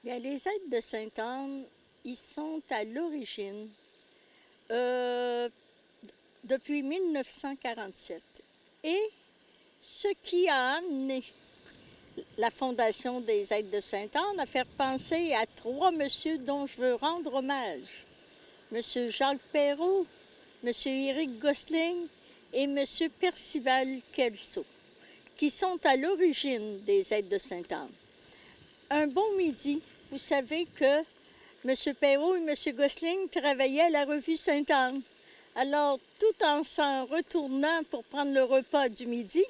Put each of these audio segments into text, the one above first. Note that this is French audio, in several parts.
Bien, les aides de Sainte-Anne, ils sont à l'origine depuis 1947. Et ce qui a amené la Fondation des aides de Sainte-Anne à faire penser à trois messieurs dont je veux rendre hommage. Monsieur Jacques Perrault, Monsieur Éric Gosselin et Monsieur Percival Kelso, qui sont à l'origine des aides de Sainte-Anne. Un bon midi, vous savez que M. Perrault et M. Gosselin travaillaient à la revue Sainte-Anne. Alors, tout en s'en retournant pour prendre le repas du midi,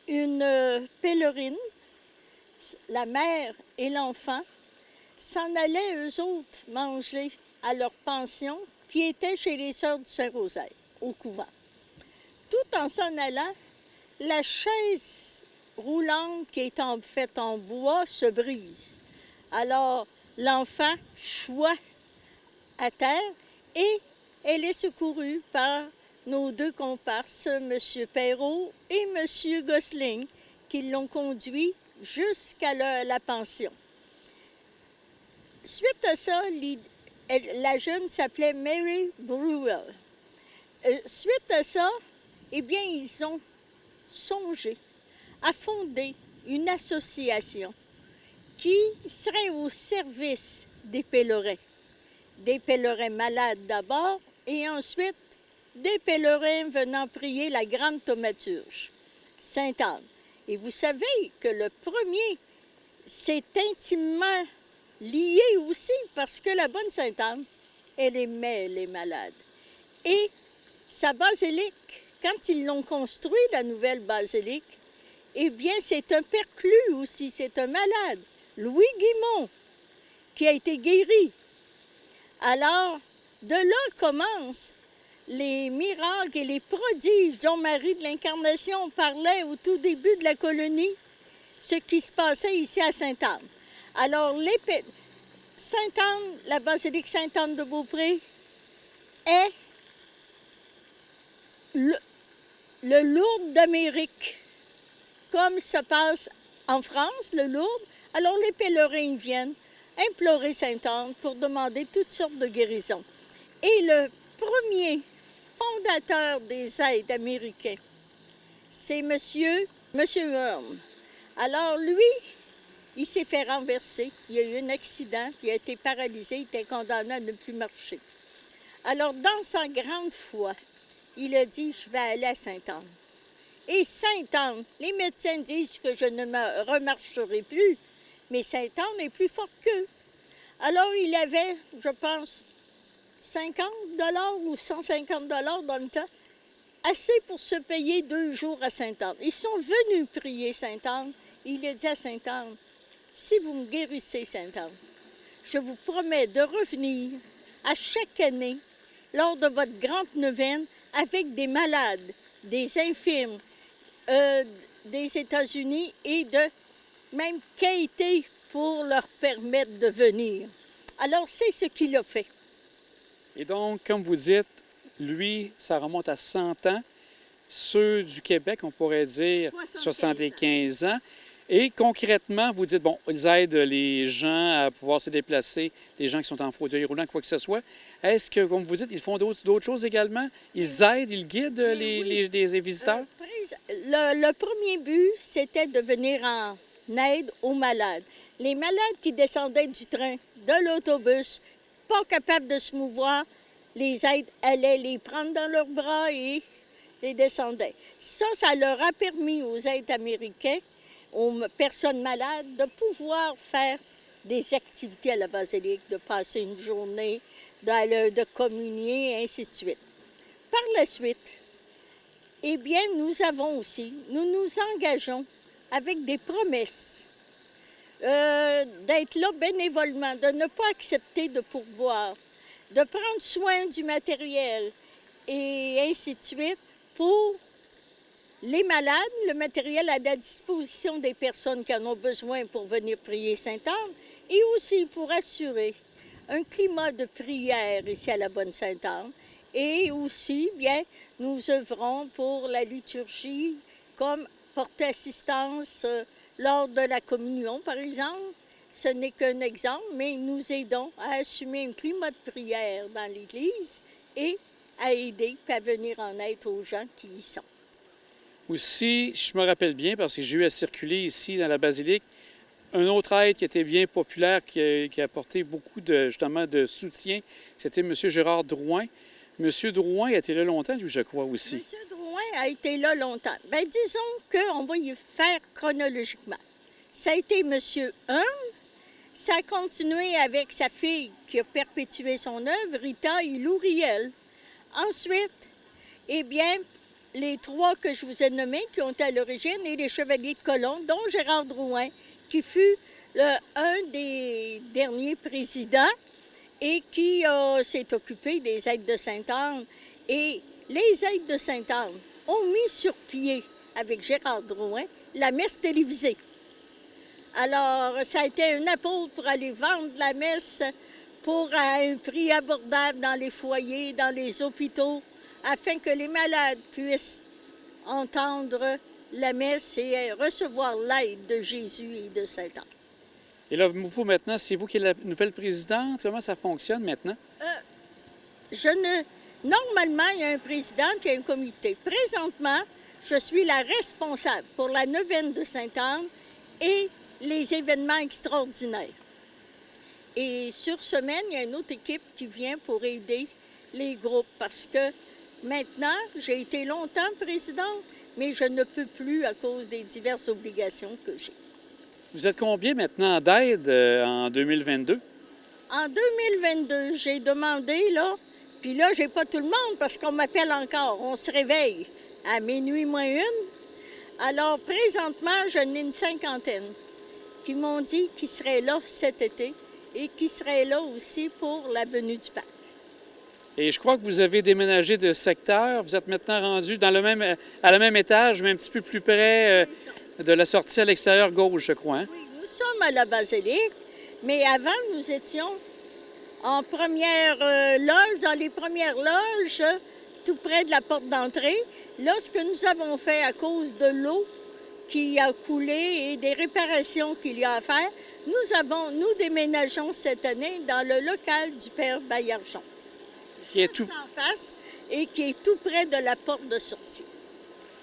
une pèlerine, la mère et l'enfant, s'en allaient eux autres manger à leur pension qui était chez les Sœurs du Saint-Rosaire, au couvent. Tout en s'en allant, la chaise roulante qui est faite en bois se brise. Alors, l'enfant choit à terre et elle est secourue par nos deux comparses, M. Perrault et M. Gosselin, qui l'ont conduit jusqu'à la pension. Suite à ça, la jeune s'appelait Mary Brewer. Suite à ça, eh bien, ils ont songé à fonder une association qui serait au service des pèlerins malades d'abord et ensuite des pèlerins venant prier la grande thaumaturge, Sainte-Anne. Et vous savez que le premier, c'est intimement lié aussi parce que la bonne Sainte-Anne, elle aimait les malades. Et sa basilique, quand ils l'ont construit, la nouvelle basilique, eh bien, c'est un perclus aussi, c'est un malade, Louis Guimont, qui a été guéri. Alors, de là commencent les miracles et les prodiges dont Marie de l'Incarnation parlait au tout début de la colonie, ce qui se passait ici à Sainte-Anne. Alors, Sainte-Anne, la basilique Sainte-Anne de Beaupré, est le Lourdes d'Amérique, comme ça passe en France, le Lourdes. Alors, les pèlerins viennent implorer Sainte-Anne pour demander toutes sortes de guérisons. Et le premier fondateur des aides américains, c'est Monsieur Hearn. Alors, lui, il s'est fait renverser. Il y a eu un accident, il a été paralysé, il était condamné à ne plus marcher. Alors, dans sa grande foi, il a dit, je vais aller à Sainte-Anne. Et Sainte-Anne, les médecins disent que je ne me remarcherai plus, mais Sainte-Anne est plus forte qu'eux. Alors, il avait, je pense, 50 $ ou 150 $ dans le temps, assez pour se payer 2 jours à Sainte-Anne. Ils sont venus prier Sainte-Anne. Il a dit à Sainte-Anne, si vous me guérissez, Sainte-Anne, je vous promets de revenir à chaque année, lors de votre grande neuvaine, avec des malades, des infirmes des États-Unis et de même quêter pour leur permettre de venir. Alors, c'est ce qu'il a fait. Et donc, comme vous dites, lui, ça remonte à 100 ans. Ceux du Québec, on pourrait dire 75 ans. Et concrètement, vous dites, bon, ils aident les gens à pouvoir se déplacer, les gens qui sont en fauteuil roulant, quoi que ce soit. Est-ce que, comme vous dites, ils font d'autres choses également? Ils aident, ils guident les visiteurs? Le premier but, c'était de venir en aide aux malades. Les malades qui descendaient du train, de l'autobus, pas capables de se mouvoir, les aides allaient les prendre dans leurs bras et les descendaient. Ça leur a permis aux aides américains, aux personnes malades, de pouvoir faire des activités à la basilique, de passer une journée, de communier, et ainsi de suite. Par la suite, eh bien, nous nous engageons avec des promesses d'être là bénévolement, de ne pas accepter de pourboire, de prendre soin du matériel et ainsi de suite pour les malades, le matériel à la disposition des personnes qui en ont besoin pour venir prier Sainte-Anne et aussi pour assurer un climat de prière ici à la Bonne Sainte-Anne. Et aussi, bien, nous œuvrons pour la liturgie comme porter assistance lors de la communion, par exemple. Ce n'est qu'un exemple, mais nous aidons à assumer un climat de prière dans l'Église et à aider et à venir en aide aux gens qui y sont. Aussi, je me rappelle bien, parce que j'ai eu à circuler ici dans la basilique, un autre aide qui était bien populaire, qui a apporté beaucoup justement de soutien, c'était M. Gérard Drouin. M. Drouin a été là longtemps, lui, je crois aussi. M. Drouin a été là longtemps. Bien, disons qu'on va y faire chronologiquement. Ça a été M. Hum. Ça a continué avec sa fille qui a perpétué son œuvre, Rita Ilouriel. Ensuite, eh bien, les trois que je vous ai nommés qui ont été à l'origine et les chevaliers de colon, dont Gérard Drouin, qui fut un des derniers présidents et qui s'est occupé des aides de Sainte-Anne. Et les aides de Sainte-Anne ont mis sur pied, avec Gérard Drouin, la messe télévisée. Alors, ça a été un apôtre pour aller vendre la messe pour un prix abordable dans les foyers, dans les hôpitaux, afin que les malades puissent entendre la messe et recevoir l'aide de Jésus et de Sainte-Anne. Et là, vous, maintenant, c'est vous qui êtes la nouvelle présidente. Comment ça fonctionne maintenant? Normalement, il y a un président et un comité. Présentement, je suis la responsable pour la neuvaine de Sainte-Anne et les événements extraordinaires. Et sur semaine, il y a une autre équipe qui vient pour aider les groupes parce que maintenant, j'ai été longtemps présidente, mais je ne peux plus à cause des diverses obligations que j'ai. Vous êtes combien maintenant d'aide en 2022? En 2022, j'ai demandé, là, puis là, j'ai pas tout le monde parce qu'on m'appelle encore. On se réveille à minuit moins une. Alors, présentement, j'en ai une cinquantaine qui m'ont dit qu'ils seraient là cet été et qui seraient là aussi pour la venue du pape. Et je crois que vous avez déménagé de secteur. Vous êtes maintenant rendu dans à le même étage, mais un petit peu plus près de la sortie à l'extérieur gauche, je crois. Hein? Oui, nous sommes à la basilique, mais avant, nous étions en première loge, dans les premières loges, tout près de la porte d'entrée. Là, ce que nous avons fait à cause de l'eau qui a coulé et des réparations qu'il y a à faire, nous déménageons cette année dans le local du père Baillargeon. Qui est tout en face et qui est tout près de la porte de sortie.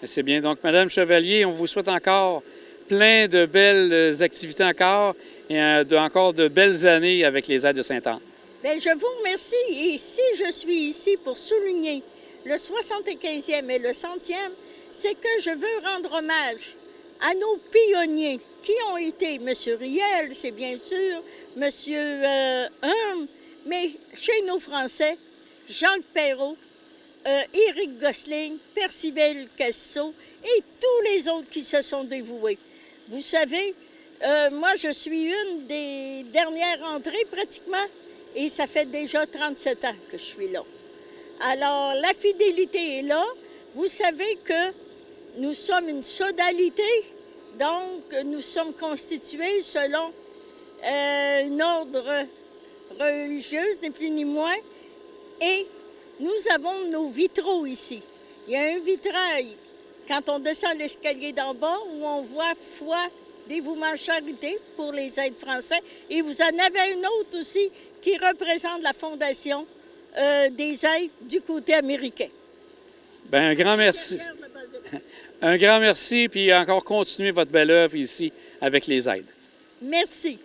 C'est bien. Donc, Madame Chevalier, on vous souhaite encore plein de belles activités encore et encore de belles années avec les aides de Sainte-Anne. Bien, je vous remercie. Et si je suis ici pour souligner le 75e et le 100e, c'est que je veux rendre hommage à nos pionniers qui ont été M. Riel, c'est bien sûr, M. mais chez nos Français, Jacques Perrault, Éric Gosselin, Percival Cassot et tous les autres qui se sont dévoués. Vous savez, moi, je suis une des dernières entrées pratiquement et ça fait déjà 37 ans que je suis là. Alors, la fidélité est là. Vous savez que nous sommes une sodalité, donc nous sommes constitués selon un ordre religieux, ni plus ni moins. Et nous avons nos vitraux ici. Il y a un vitrail quand on descend l'escalier d'en bas où on voit foi, dévouement, charité pour les aides français. Et vous en avez un autre aussi qui représente la fondation des aides du côté américain. Bien, un grand merci. Un grand merci, puis encore continuer votre belle œuvre ici avec les aides. Merci.